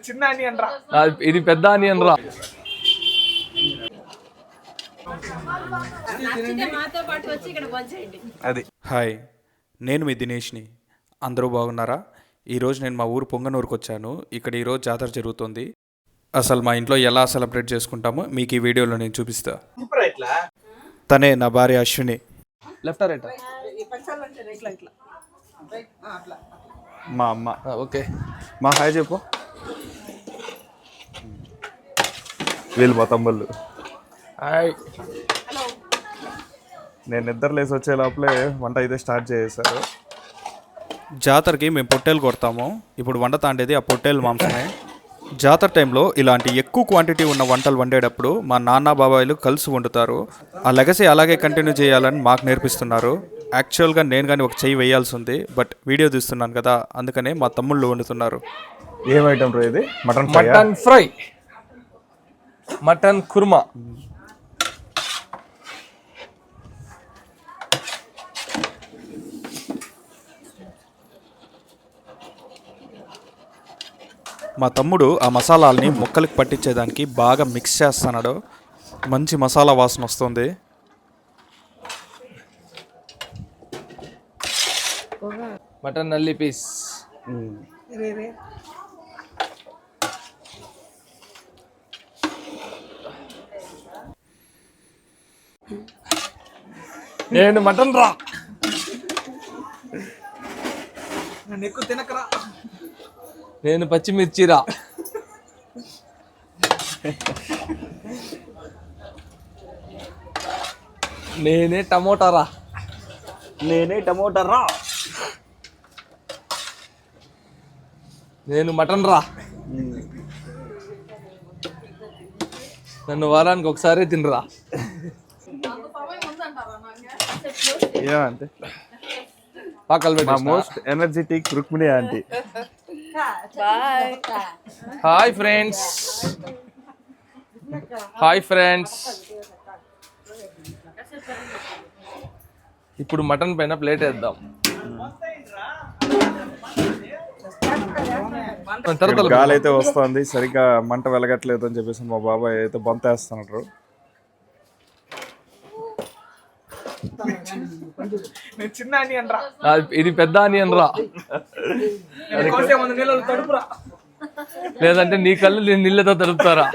చిన్న ఆనియన్ రా. ఇది పెద్ద ఆనియన్ రా. అది హాయ్, నేను మీ దినేష్ని. అందరూ బాగున్నారా? ఈరోజు నేను మా ఊరు పొంగనూరుకు వచ్చాను. ఇక్కడ ఈరోజు జాతర జరుగుతుంది. అసలు మా ఇంట్లో ఎలా సెలబ్రేట్ చేసుకుంటామో మీకు ఈ వీడియోలో నేను చూపిస్తా. తనే నా భార్య అశ్విని. లెఫ్ట్ రైట్ మా అమ్మ. ఓకే, మా హాయ్ చెప్పు. వీళ్ళు మా తమ్ముళ్ళు. హాయ్. నేను నిద్ర లేసి వచ్చే లోపలే వంట అయితే స్టార్ట్ చేసేసారు. జాతరకి మేము పొట్టేలు కొడతాము. ఇప్పుడు వంట తాండేది ఆ పొట్టేలు మాంసమే. జాతర టైంలో ఇలాంటి ఎక్కువ క్వాంటిటీ ఉన్న వంటలు వండేటప్పుడు మా నాన్న బాబాయిలు కలిసి వండుతారు. ఆ లెగసీ అలాగే కంటిన్యూ చేయాలని మాకు నేర్పిస్తున్నారు. యాక్చువల్గా నేను కానీ ఒక చెయ్యి వేయాల్సి ఉంది, బట్ వీడియో తీస్తున్నాను కదా, అందుకనే మా తమ్ముళ్ళు వండుతున్నారు. ఏం ఐటమ్ రా ఇది? Mutton fry, mutton korma. మా తమ్ముడు ఆ మసాలాల్ని ముక్కలకి పట్టించేదానికి బాగా మిక్స్ చేస్తున్నాడు. మంచి మసాలా వాసన వస్తుంది. మటన్ నల్లి పీస్. నేను మటన్ రా. నన్ను ఎక్కువ తినకరా. నేను పచ్చిమిర్చిరా. నేనే టమోటా రా. నేను మటన్ రా. నన్ను వారానికి ఒకసారి తినరా. ఏమంటే పాకలు most energetic Rukmini aunty. Hi friends. Hi friends. ఇప్పుడు మటన్ పైన ప్లేట్ వేద్దాం. గాలి అయితే వస్తుంది, సరిగ్గా మంట వెలగట్లేదు అని చెప్పేసి మా బాబాయ్ అయితే బొంత వేస్తున్నారు. చిన్న ఆనియన్ రా. ఇది పెద్ద ఆనియన్ రా. లేదంటే నీ కళ్ళు నేను నీళ్ళతో తడుపుతారా.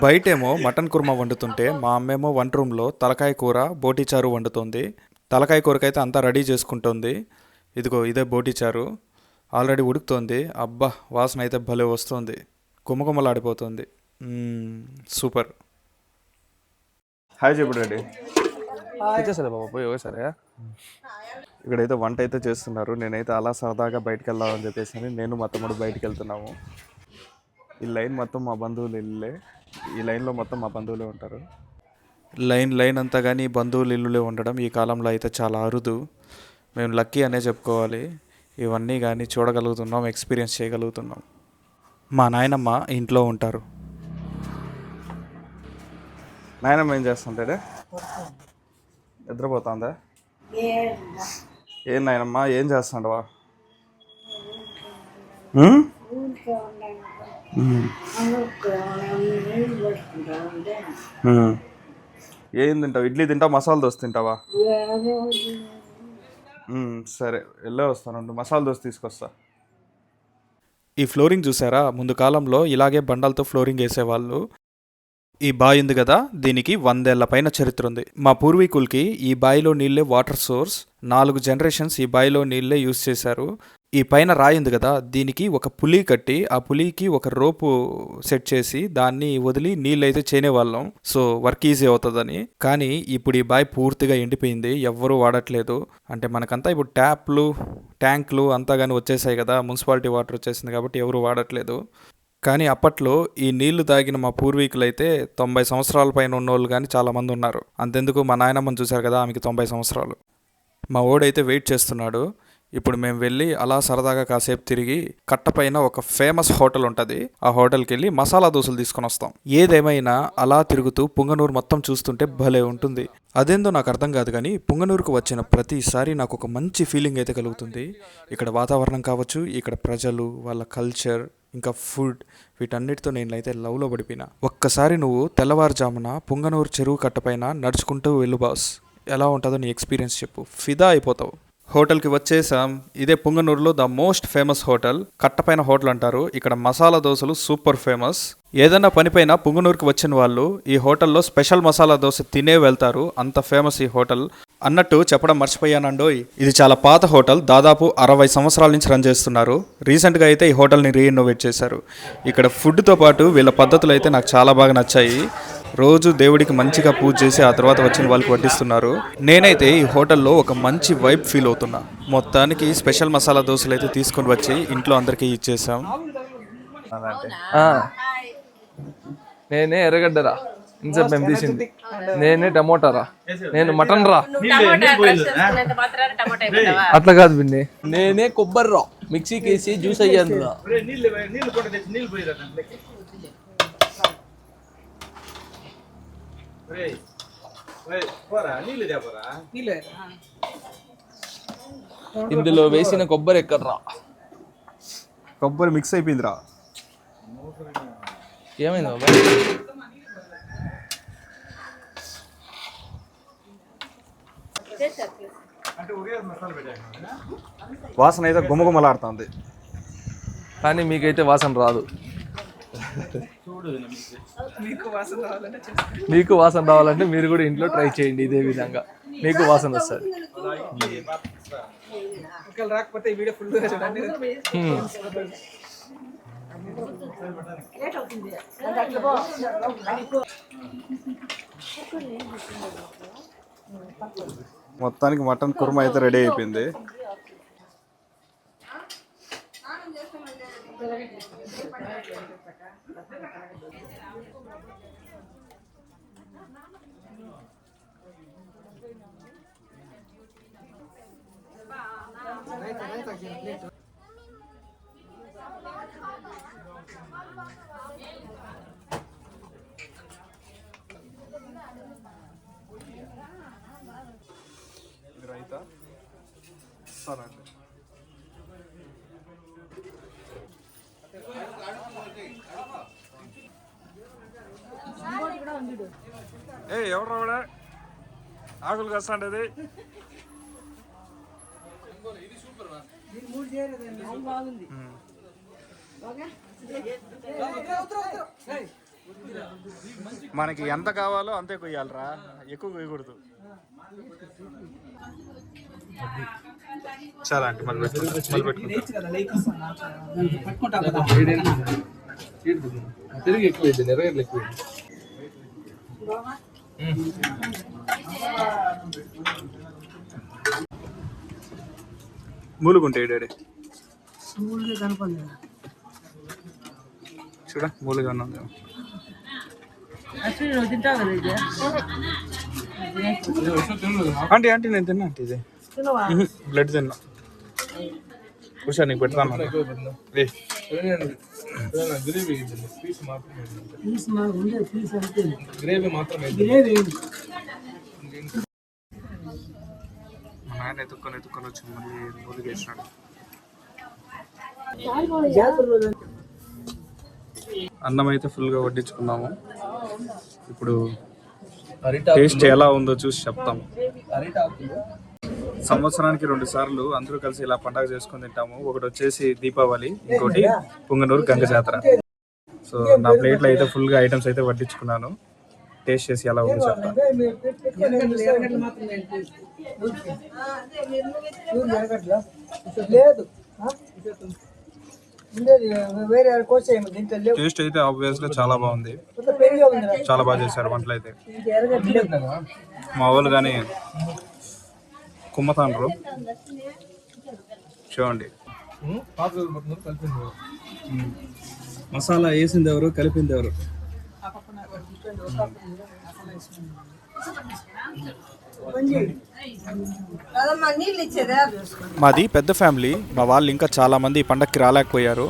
బయటేమో మటన్ కుర్మా వండుతుంటే మా అమ్మేమో వంట రూమ్లో తలకాయ కూర బోటిచారు వండుతుంది. తలకాయ కూరకైతే అంతా రెడీ చేసుకుంటుంది. ఇదిగో ఇదే బోటిచారు ఆల్రెడీ ఉడుకుతోంది. అబ్బా, వాసన అయితే భలే వస్తుంది, గుమ్మగుమ్మలాడిపోతుంది. సూపర్. హాయ్ చెప్పు డాడీ. వచ్చేసరే బాబా, పోయి ఒకసారి. ఇక్కడైతే వంట అయితే చేస్తున్నారు. నేనైతే అలా సరదాగా బయటకు వెళ్దామని చెప్పేసి నేను మా తమ్ముడు బయటకు వెళ్తున్నాము. ఈ లైన్ మొత్తం మా బంధువులు ఇల్లులే. ఈ లైన్లో మొత్తం మా బంధువులే ఉంటారు. లైన్ అంతా కానీ బంధువులు ఇల్లులే ఉండడం ఈ కాలంలో అయితే చాలా అరుదు. మేము లక్కీ అనే చెప్పుకోవాలి. ఇవన్నీ కానీ చూడగలుగుతున్నాం, ఎక్స్పీరియన్స్ చేయగలుగుతున్నాం. మా నాయనమ్మ ఇంట్లో ఉంటారు. నాయనమ్మ ఏం చేస్తుంటాడే? నిద్రపోతుందా? ఏం నాయనమ్మా ఏం చేస్తుండవా? ఏం తింటావు? ఇడ్లీ తింటావు, మసాలా దోశ తింటావా? సరే, వెళ్ళే వస్తాను, మసాలా దోశ తీసుకొస్తా. ఈ ఫ్లోరింగ్ చూసారా? ముందు కాలంలో ఇలాగే బండలతో ఫ్లోరింగ్ వేసేవాళ్ళు. ఈ బావి ఉంది కదా, దీనికి 100 ఏళ్ల పైన చరిత్ర ఉంది. మా పూర్వీకులకి ఈ బావిలో నీళ్ళే వాటర్ సోర్స్. 4 జనరేషన్స్ ఈ బావిలో నీళ్ళే యూజ్ చేశారు. ఈ పైన రాయి ఉంది కదా, దీనికి ఒక పులి కట్టి ఆ పులికి ఒక రోపు సెట్ చేసి దాన్ని వదిలి నీళ్ళు అయితే చేనేవాళ్ళం. సో వర్క్ ఈజీ అవుతుందని. కానీ ఇప్పుడు ఈ బావి పూర్తిగా ఎండిపోయింది, ఎవ్వరూ వాడట్లేదు. అంటే మనకంతా ఇప్పుడు ట్యాప్లు ట్యాంకులు అంతా కానీ వచ్చేసాయి కదా, మున్సిపాలిటీ వాటర్ వచ్చేసింది కాబట్టి ఎవరు వాడట్లేదు. కానీ అప్పట్లో ఈ నీళ్లు తాగిన మా పూర్వీకులైతే 90 సంవత్సరాల పైన ఉన్నోళ్ళు కానీ చాలామంది ఉన్నారు. అంతెందుకు మా నాయనమ్మని చూశారు కదా, ఆమెకి 90 సంవత్సరాలు. మా ఓడైతే వెయిట్ చేస్తున్నాడు. ఇప్పుడు మేము వెళ్ళి అలా సరదాగా కాసేపు తిరిగి కట్టపైన ఒక ఫేమస్ హోటల్ ఉంటుంది, ఆ హోటల్కి వెళ్ళి మసాలా దోశలు తీసుకొని వస్తాం. ఏదేమైనా అలా తిరుగుతూ పుంగనూరు మొత్తం చూస్తుంటే భలే ఉంటుంది. అదేందో నాకు అర్థం కాదు కానీ పుంగనూరుకు వచ్చిన ప్రతిసారి నాకు ఒక మంచి ఫీలింగ్ అయితే కలుగుతుంది. ఇక్కడ వాతావరణం కావచ్చు, ఇక్కడ ప్రజలు, వాళ్ళ కల్చర్, ఇంకా ఫుడ్, వీటన్నిటితో నేనైతే లవ్లో పడిపోయినా. ఒక్కసారి నువ్వు తెల్లవారుజామున పుంగనూరు చెరువు కట్టపైన నడుచుకుంటూ వెళ్ళు బాస్, ఎలా ఉంటుందో నీ ఎక్స్పీరియన్స్ చెప్పు, ఫిదా అయిపోతావు. హోటల్కి వచ్చేసాం. ఇదే పుంగనూరులో ద మోస్ట్ ఫేమస్ హోటల్, కట్టపైన హోటల్ అంటారు. ఇక్కడ మసాలా దోశలు సూపర్ ఫేమస్. ఏదైనా పనిపైన పుంగనూరుకి వచ్చిన వాళ్ళు ఈ హోటల్లో స్పెషల్ మసాలా దోశ తినే వెళ్తారు, అంత ఫేమస్ ఈ హోటల్. అన్నట్టు చెప్పడం మర్చిపోయానండోయ్, ఇది చాలా పాత హోటల్, దాదాపు 60 సంవత్సరాల నుంచి రన్ చేస్తున్నారు. రీసెంట్గా అయితే ఈ హోటల్ని రీఇన్నోవేట్ చేశారు. ఇక్కడ ఫుడ్తో పాటు వీళ్ళ పద్ధతులు అయితే నాకు చాలా బాగా నచ్చాయి. రోజు దేవుడికి మంచిగా పూజ చేసి ఆ తర్వాత వచ్చిన వాళ్ళకి వడ్డిస్తున్నారు. నేనైతే ఈ హోటల్లో ఒక మంచి వైబ్ ఫీల్ అవుతున్నా. మొత్తానికి స్పెషల్ మసాలా దోశలు అయితే తీసుకొని వచ్చి ఇంట్లో అందరికీ ఇచ్చేసాం. నేనే ఎర్రగడ్డరా, ఇన్సెప్ మేము తీసింది. నేనే టమోటారా, నేను మటన్ రా. అట్లా కాదు బిన్ని, నేనే కొబ్బరి రా, మిక్సీకి వేసి జ్యూస్ అయ్యాను రా. ఇందులో వేసిన కొబ్బరి ఎక్కడ్రా, కొబ్బరి మిక్స్ అయిపోయిందిరా. ఏమైంది బాబాయ్? వాసన అయితే గుమగుమలాడుతుంది, కానీ మీకైతే వాసన రాదు. మీకు వాసన రావాలంటే మీరు కూడా ఇంట్లో ట్రై చేయండి ఇదే విధంగా, మీకు వాసన వస్తుంది. రాకపోతే ఈ వీడియో ఫుల్గా చూడండి. మొత్తానికి మటన్ కుర్మా అయితే రెడీ అయిపోయింది. రైతా సరేండి. ఎవరు రావడా ఆకులు కస్తాండేది. మనకి ఎంత కావాలో అంతే కొయ్యాలరా, ఎక్కువ కొయ్యకూడదు. చాలా అంటే మళ్ళీ తిరిగి ఎక్కువ ఎర్రగడ్డలు ఎక్కువ. మూలుగుంటాయి డాడీ, చూడ మూలుగా ఉన్నది. ఆంటీ ఆంటీ నేను తిన్నా ఆంటీ, ఇది బ్లడ్ తిన్నా. కూర్చో నీకు పెడతాను. గ్రేవీ మాత్రమే. మా నాయన ఎత్తుక్కొని వచ్చి మళ్ళీ మూలుగు వేసినాడు. అన్నం అయితే ఫుల్గా వడ్డించుకున్నాము. ఇప్పుడు టేస్ట్ ఎలా ఉందో చూసి చెప్తాము. సంవత్సరానికి 2 సార్లు అందరూ కలిసి ఇలా పండగ చేసుకుని తింటాము. ఒకటి వచ్చేసి దీపావళి, ఇంకోటి పుంగనూరు గంగ జాతర. సో నా ప్లేట్లో అయితే ఫుల్గా ఐటమ్స్ అయితే వడ్డించుకున్నాను. టేస్ట్ చేసి ఎలా ఉందో చెప్తాను. టేస్ట్ అయితే ఆబ్వియస్గా చాలా బాగుంది, చాలా బాగా చేశారు వంటలు అయితే. మా వాళ్ళు కానీ కుమ్మతాండ్రు చూడండి. మసాలా వేసింది ఎవరు, కలిపింది ఎవరు? మాది పెద్ద ఫ్యామిలీ. మా వాళ్ళు ఇంకా చాలామంది ఈ పండగకి రాలేకపోయారు.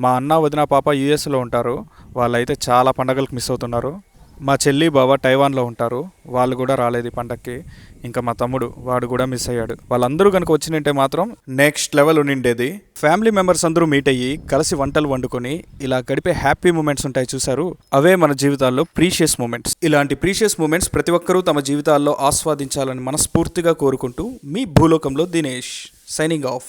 మా అన్న వదిన పాప యూఎస్లో ఉంటారు. వాళ్ళైతే చాలా పండగలకు మిస్ అవుతున్నారు. మా చెల్లి బావ టైవాన్లో ఉంటారు, వాళ్ళు కూడా రాలేదు ఈ పండక్కి. ఇంకా మా తమ్ముడు వాడు కూడా మిస్ అయ్యాడు. వాళ్ళందరూ కనుక వచ్చినంటే మాత్రం నెక్స్ట్ లెవెల్ ఉండిండేది. ఫ్యామిలీ మెంబర్స్ అందరూ మీట్ అయ్యి కలిసి వంటలు వండుకొని ఇలా గడిపే హ్యాపీ మూమెంట్స్ ఉంటాయి చూసారు, అవే మన జీవితాల్లో ప్రీషియస్ మూమెంట్స్. ఇలాంటి ప్రీషియస్ మూమెంట్స్ ప్రతి ఒక్కరూ తమ జీవితాల్లో ఆస్వాదించాలని మనస్ఫూర్తిగా కోరుకుంటూ మీ భూలోకంలో దినేష్ సైనింగ్ ఆఫ్.